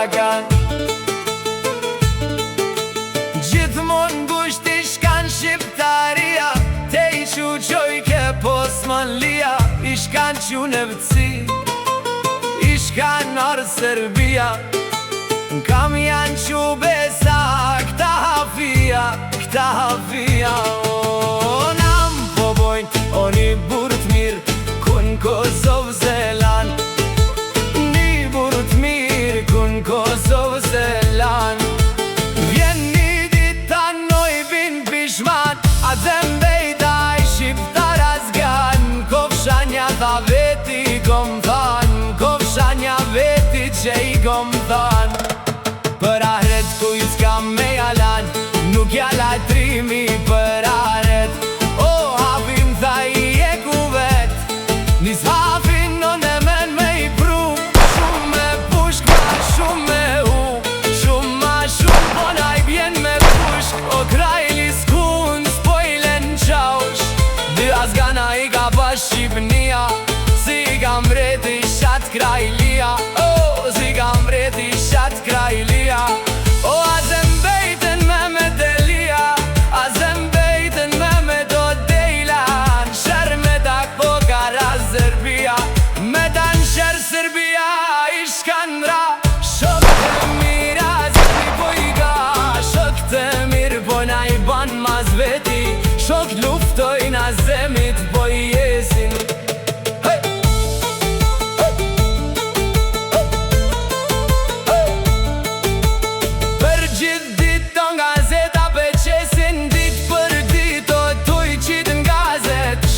uragan. Gjithmon gusht i shkan shqiptaria, te i quqoj ke Osmanlia. I shkan qunevci, i shkan arë Serbia, kam janë qubesa këta hafia, këta hafia. O nam po bojnë, o një burët mirë, kun Kosovë zelan. Një burët mirë, kun Kosovë zelan. Vjen një dita noj bin pishman, a zembejta i shqiptar azgan. Kofshanja tha veti kom than, kofshanja veti që i kom than. Për ahet kujt s'ka me jalan, nuk jala trimi për ahet. O hafim tha i e ku vet, nis hafin në në men me i pru. Shumë me pushk ma shumë me hu, shumë ma shumë po na i bjen me pushk. O krajli s'kun s'pojlen qaush, dy azgana i ka pas Shqipnia, si i ka mbreti shat krajlia. O si ka mbreti shat krajlia. O azembejten me me delia, azembejten me me do dejlan. Shër me tak po kara Serbia, me ta në shër Serbia i shkandra. Shok të mira zemi po i ka, shok të mirë po na i ban mas veti. Shok luftojna zemit po i jesin.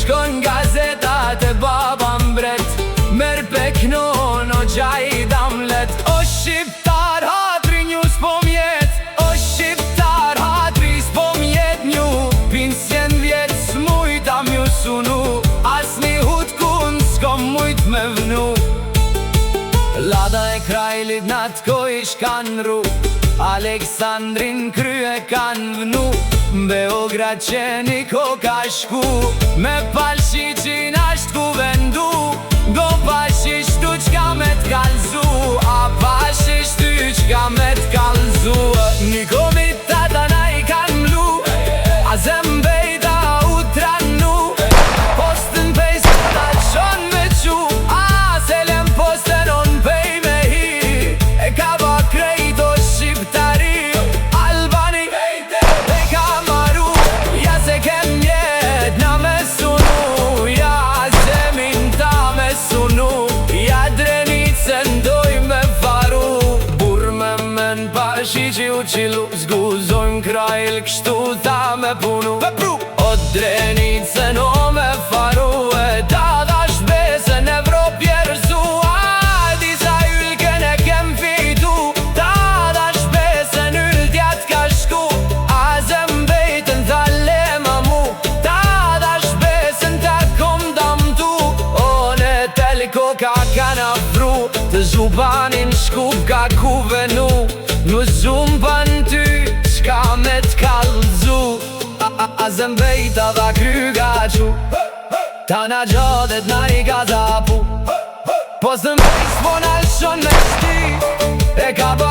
Shkon gazetat e baba mbret, mer peknon o gjaj damlet. O shqiptar hatri nju s'po mjet, o shqiptar hatri s'po mjet nju. Pinsjen vjet s'mujta mju sunu, as një hut kun s'kom mujt me vnu. Lada e krajlit nat ko i shkan ru, Aleksandrin krye kan vnu. Beograd qeni ko ka shku, me palshi qin asht ku vendu. Go pashishtu qka me t'kalzu, a pashishtu qka me t'kalzu. Një komitata na i kan mlu, a zembejta u tranu. Postën pej s'ta qon me qu, a selem postën on pej me hi. E ka ba krejto shqiptari, shi që u qilu, zguzojmë krajl kështu ta me punu. O drenicën o me faru, e ta dha shbesën Evrop jerësu. A disa ylken e kem fitu, ta dha shbesën yltja t'ka shku. A zembejtën tha lema mu, ta dha shbesën ta kom damtu. O në teliko ka kanë afru, të zubanin shkup ka ku venu. Në zumban ty, qka me t'kallzu. A zembejta dha kry ga qu, ta na gjodet na i ka zapu. Po zembejt s'po na lëshon me shti, e ka bo